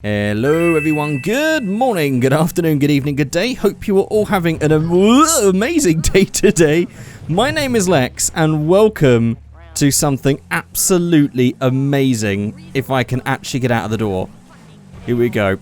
Hello everyone, good morning, good afternoon, good evening, good day. Hope you are all having an amazing day today. My name is Lex and welcome to something absolutely amazing if I can actually get out of the door. Here we go.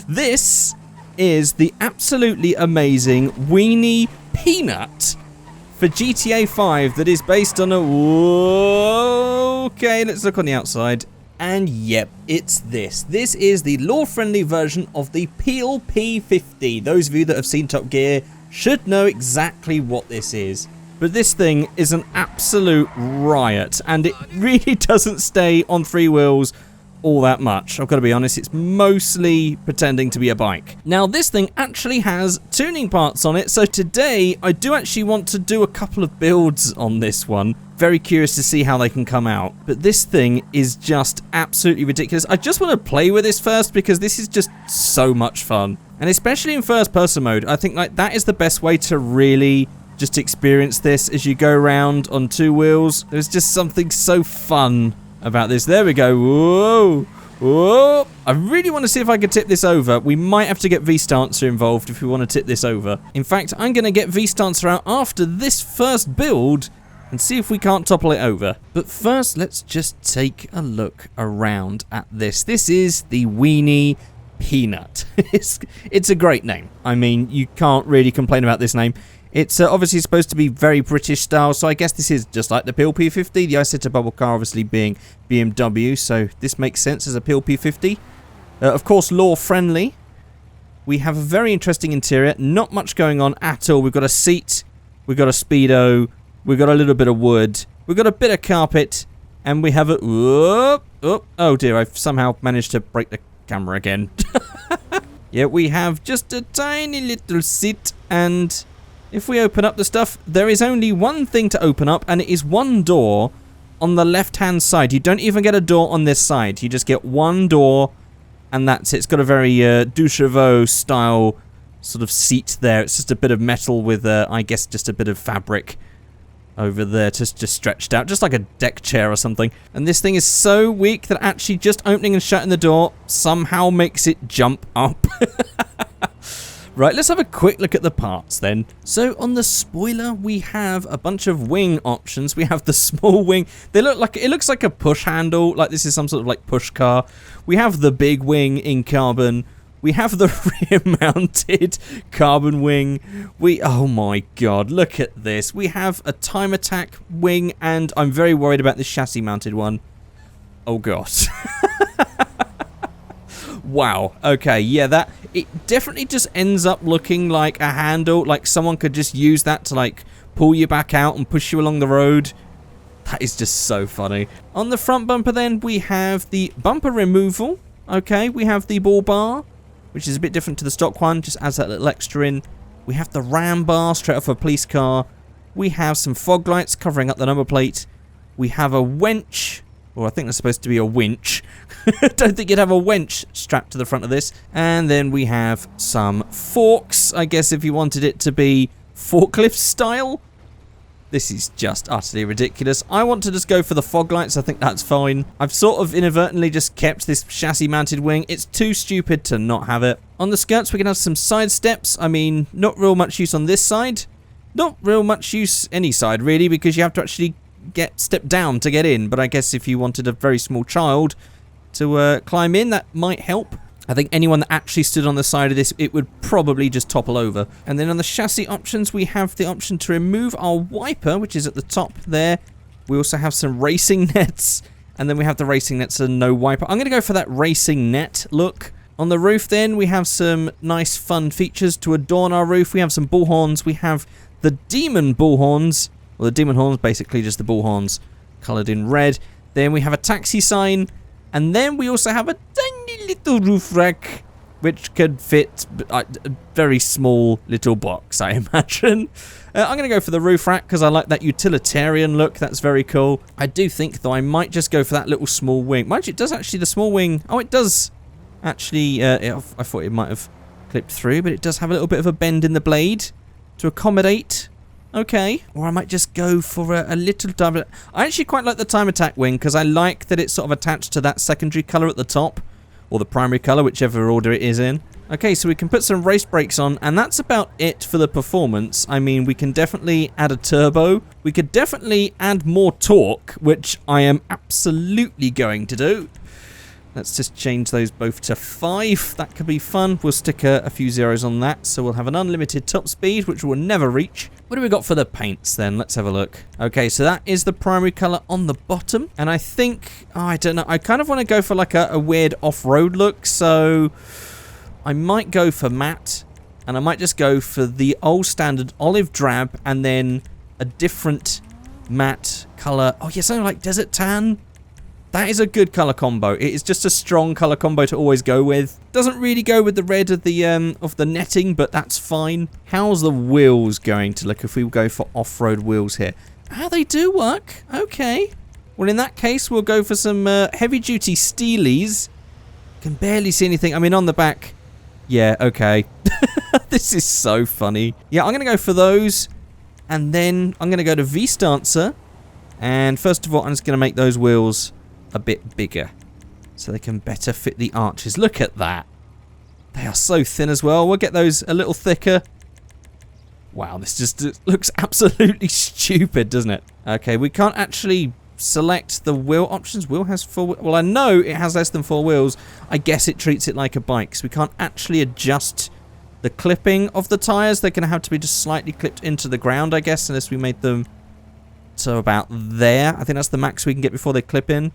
This is the absolutely amazing Weeny Peanut for GTA 5 that is based on a... Okay, let's look on the outside. And yep, it's this. This is the law-friendly version of the Peel P50. Those of you that have seen Top Gear should know exactly what this is. But this thing is an absolute riot, and it really doesn't stay on three wheels all that much. I've got to be honest, it's mostly pretending to be a bike. Now, this thing actually has tuning parts on it, so today I do actually want to do a couple of builds on this one. Very curious to see how they can come out. But this thing is just absolutely ridiculous. I just want to play with this first because this is just so much fun. And especially in first person mode, I think like that is the best way to really just experience this as you go around on two wheels. There's just something so fun about this. There we go. Whoa. Whoa. I really want to see if I can tip this over. We might have to get V-Stancer involved if we want to tip this over. In fact, I'm going to get V-Stancer out after this first build and see if we can't topple it over. But first, let's just take a look around at this. This is the Weeny Peanut. It's a great name. I mean, you can't really complain about this name. It's obviously supposed to be very British style, so I guess this is just like the Peel P50. The Isetta bubble car obviously being BMW, so this makes sense as a Peel P50. Of course, law-friendly. We have a very interesting interior. Not much going on at all. We've got a seat. We've got a speedo. We've got a little bit of wood. We've got a bit of carpet. And we have a... Oh dear, I've somehow managed to break the camera again. Yeah, we have just a tiny little seat. And if we open up the stuff, there is only one thing to open up. And it is one door on the left-hand side. You don't even get a door on this side. You just get one door. And that's it. It's got a very Duchevaux style sort of seat there. It's just a bit of metal with, I guess, just a bit of fabric over there, just stretched out, just like a deck chair or something. And this thing is so weak that actually just opening and shutting the door somehow makes it jump up. Right, let's have a quick look at the parts then. So on the spoiler, we have a bunch of wing options. We have the small wing. They look like, it looks like a push handle, like this is some sort of like push car. We have the big wing in carbon. We have the rear-mounted carbon wing. Oh my god, look at this. We have a time attack wing, and I'm very worried about this chassis-mounted one. Oh god. Wow. Okay, yeah, it definitely just ends up looking like a handle, like someone could just use that to like pull you back out and push you along the road. That is just so funny. On the front bumper then, we have the bumper removal. Okay, we have the ball bar, which is a bit different to the stock one, just adds that little extra in. We have the ram bar straight off a police car. We have some fog lights covering up the number plate. We have a wench, or I think that's supposed to be a winch. Don't think you'd have a wench strapped to the front of this. And then we have some forks, I guess if you wanted it to be forklift style. This is just utterly ridiculous. I want to just go for the fog lights. I think that's fine. I've sort of inadvertently just kept this chassis-mounted wing. It's too stupid to not have it. On the skirts, we're going to have some side steps. I mean, not real much use on this side. Not real much use any side, really, because you have to actually step down to get in. But I guess if you wanted a very small child to climb in, that might help. I think anyone that actually stood on the side of this, it would probably just topple over. And then on the chassis options, we have the option to remove our wiper, which is at the top there. We also have some racing nets, and then we have the racing nets and no wiper. I'm going to go for that racing net look. On the roof then, we have some nice fun features to adorn our roof. We have some bullhorns. We have the demon bullhorns. Well, the demon horns, basically just the bullhorns coloured in red. Then we have a taxi sign. And then we also have a tiny little roof rack, which could fit a very small little box, I imagine. I'm going to go for the roof rack because I like that utilitarian look. That's very cool. I do think, though, I might just go for that little small wing. Mind you, it does actually, the small wing... Oh, it does actually... I thought it might have clipped through, but it does have a little bit of a bend in the blade to accommodate. Okay. Or I might just go for a little double... I actually quite like the time attack wing because I like that it's sort of attached to that secondary colour at the top, or the primary colour, whichever order it is in. Okay, so we can put some race brakes on, and that's about it for the performance. I mean, we can definitely add a turbo. We could definitely add more torque, which I am absolutely going to do. Let's just change those both to 5. That could be fun. We'll stick a few zeros on that, so we'll have an unlimited top speed, which we'll never reach. What do we got for the paints then? Let's have a look. Okay, so that is the primary colour on the bottom, and I think, I don't know, I kind of want to go for like a weird off-road look, so I might go for matte, and I might just go for the old standard olive drab, and then a different matte colour. Oh, yeah, something like desert tan. That is a good colour combo. It is just a strong colour combo to always go with. Doesn't really go with the red of the netting, but that's fine. How's the wheels going to look if we go for off-road wheels here? Ah, they do work. Okay. Well, in that case, we'll go for some heavy-duty steelies. Can barely see anything. I mean, on the back. Yeah, okay. This is so funny. Yeah, I'm going to go for those. And then I'm going to go to V-Stancer. And first of all, I'm just going to make those wheels a bit bigger so they can better fit the arches. Look at that. They are so thin as well. We'll get those a little thicker. Wow, this just looks absolutely stupid, doesn't it? Okay, we can't actually select the wheel options. Wheel has 4 wheels. Well, I know it has less than 4 wheels. I guess it treats it like a bike, so we can't actually adjust the clipping of the tyres. They're going to have to be just slightly clipped into the ground, I guess, unless we made them so about there. I think that's the max we can get before they clip in.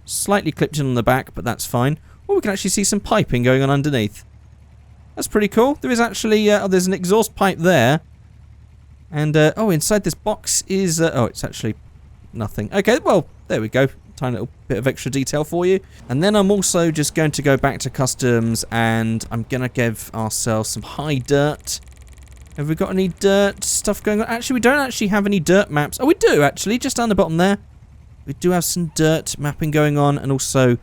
Slightly clipped in on the back, but that's fine. Well, we can actually see some piping going on underneath. That's pretty cool. There is actually, there's an exhaust pipe there. And, oh, inside this box is, oh, it's actually nothing. Okay, well, there we go. Tiny little bit of extra detail for you. And then I'm also just going to go back to customs, and I'm going to give ourselves some high dirt. Have we got any dirt stuff going on? Actually, we don't actually have any dirt maps. Oh, we do, actually, just down the bottom there. We do have some dirt mapping going on, and also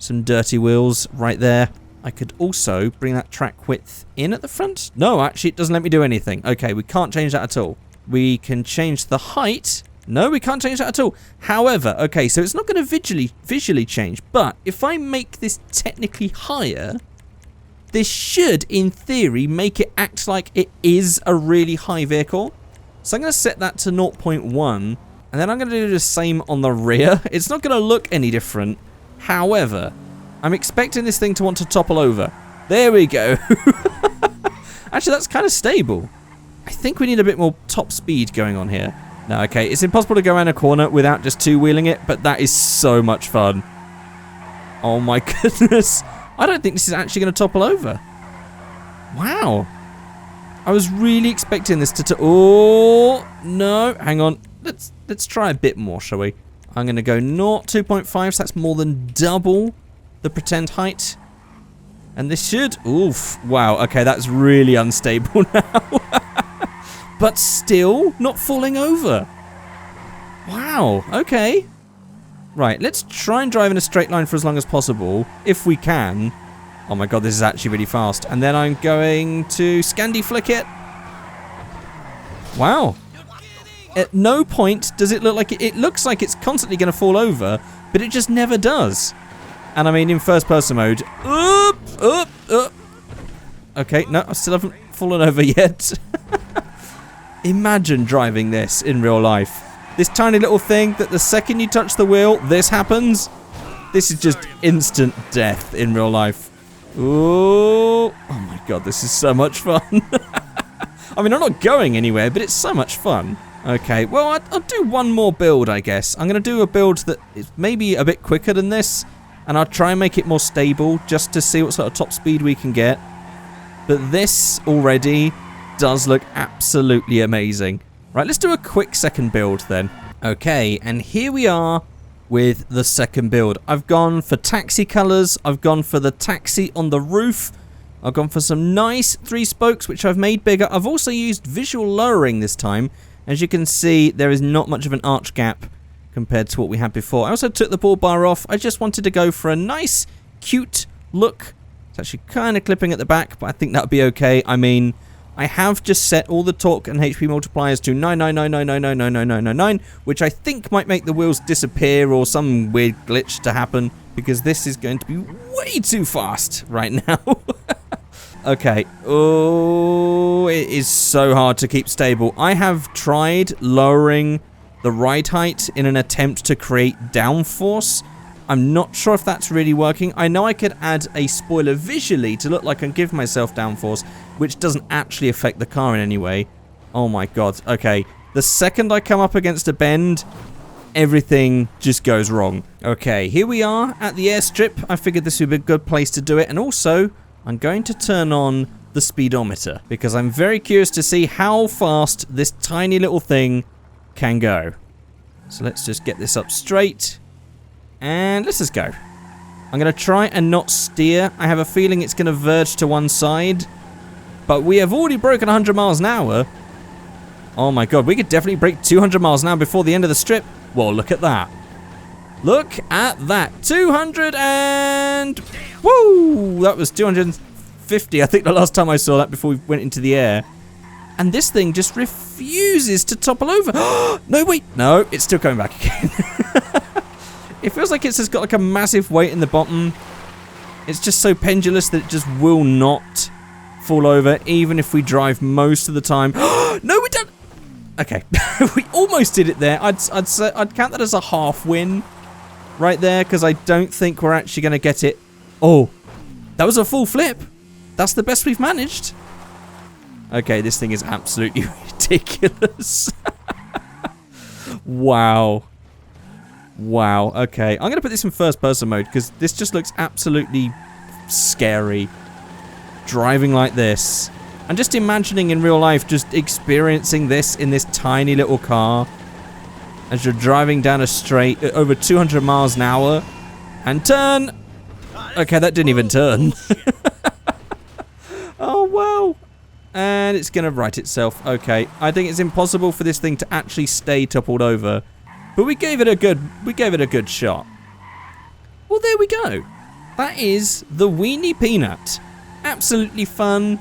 some dirty wheels right there. I could also bring that track width in at the front. No, actually, it doesn't let me do anything. Okay, we can't change that at all. We can change the height. No, we can't change that at all. However, okay, so it's not going to visually change, but if I make this technically higher, this should, in theory, make it act like it is a really high vehicle. So I'm going to set that to 0.1. And then I'm going to do the same on the rear. It's not going to look any different. However, I'm expecting this thing to want to topple over. There we go. Actually, that's kind of stable. I think we need a bit more top speed going on here. No, okay, it's impossible to go around a corner without just two-wheeling it, but that is so much fun. Oh my goodness. I don't think this is actually going to topple over. Wow. I was really expecting this to... Oh, no. Hang on. Let's try a bit more, shall we? I'm going to go 2.5, so that's more than double the pretend height. And this should... Oof. Wow, okay, that's really unstable now. But still not falling over. Wow, okay. Right, let's try and drive in a straight line for as long as possible, if we can. Oh my god, this is actually really fast. And then I'm going to Scandi flick it. Wow. At no point does it look like it looks like it's constantly going to fall over, but it just never does. And I mean, in first person mode, up. Okay, no, I still haven't fallen over yet. Imagine driving this in real life. This tiny little thing that the second you touch the wheel, this happens. This is just instant death in real life. Ooh. Oh my god, this is so much fun. I mean, I'm not going anywhere, but it's so much fun. Okay, well, I'll do one more build, I guess. I'm going to do a build that is maybe a bit quicker than this, and I'll try and make it more stable just to see what sort of top speed we can get. But this already does look absolutely amazing. Right, let's do a quick second build then. Okay, and here we are with the second build. I've gone for taxi colours. I've gone for the taxi on the roof. I've gone for some nice 3 spokes, which I've made bigger. I've also used visual lowering this time. As you can see, there is not much of an arch gap compared to what we had before. I also took the ball bar off. I just wanted to go for a nice, cute look. It's actually kind of clipping at the back, but I think that would be okay. I mean, I have just set all the torque and HP multipliers to 99999999999, which I think might make the wheels disappear or some weird glitch to happen. because this is going to be way too fast right now. Okay. Oh, it is so hard to keep stable. I have tried lowering the ride height in an attempt to create downforce. I'm not sure if that's really working. I know I could add a spoiler visually to look like I give myself downforce, which doesn't actually affect the car in any way. Oh my god. Okay. The second I come up against a bend, everything just goes wrong. Okay, here we are at the airstrip. I figured this would be a good place to do it. And also, I'm going to turn on the speedometer because I'm very curious to see how fast this tiny little thing can go. So let's just get this up straight. And let's just go. I'm going to try and not steer. I have a feeling it's going to verge to one side. But we have already broken 100 miles an hour. Oh my god, we could definitely break 200 miles an hour before the end of the strip. Well, look at that. Look at that. 200 and... Woo! That was 250, I think, the last time I saw that before we went into the air. And this thing just refuses to topple over. No, wait. No, it's still coming back again. It feels like it's just got like a massive weight in the bottom. It's just so pendulous that it just will not fall over, even if we drive most of the time. No, we don't. Okay, we almost did it there. I'd count that as a half win right there, because I don't think we're actually going to get it. Oh, that was a full flip. That's the best we've managed. Okay, this thing is absolutely ridiculous. Wow. Wow, okay. I'm going to put this in first person mode because this just looks absolutely scary. Driving like this. I'm just imagining in real life just experiencing this in this tiny little car as you're driving down a straight at over 200 miles an hour. And turn! Okay, that didn't even turn. Oh, wow. And it's going to right itself. Okay, I think it's impossible for this thing to actually stay toppled over. But we gave it a good shot. Well, there we go. That is the Weeny Peanut. Absolutely fun.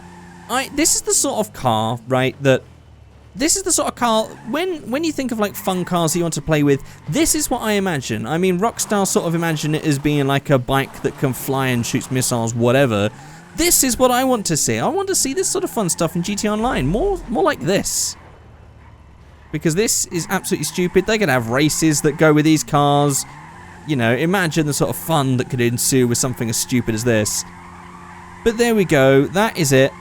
This is the sort of car, right, this is the sort of car, when you think of like fun cars you want to play with, this is what I imagine. I mean, Rockstar sort of imagine it as being like a bike that can fly and shoots missiles, whatever. This is what I want to see. I want to see this sort of fun stuff in GT Online. More like this. Because this is absolutely stupid. They could have races that go with these cars. You know, imagine the sort of fun that could ensue with something as stupid as this. But there we go. That is it.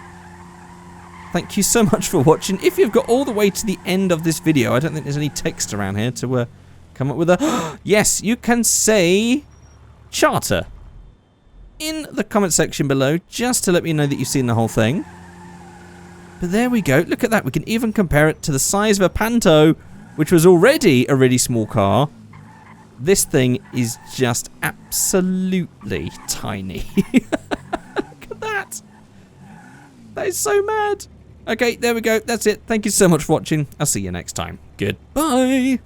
Thank you so much for watching. If you've got all the way to the end of this video, I don't think there's any text around here to come up with a... Yes, you can say charter in the comment section below, just to let me know that you've seen the whole thing. But there we go. Look at that. We can even compare it to the size of a Panto, which was already a really small car. This thing is just absolutely tiny. Look at that. That is so mad. Okay, there we go. That's it. Thank you so much for watching. I'll see you next time. Goodbye.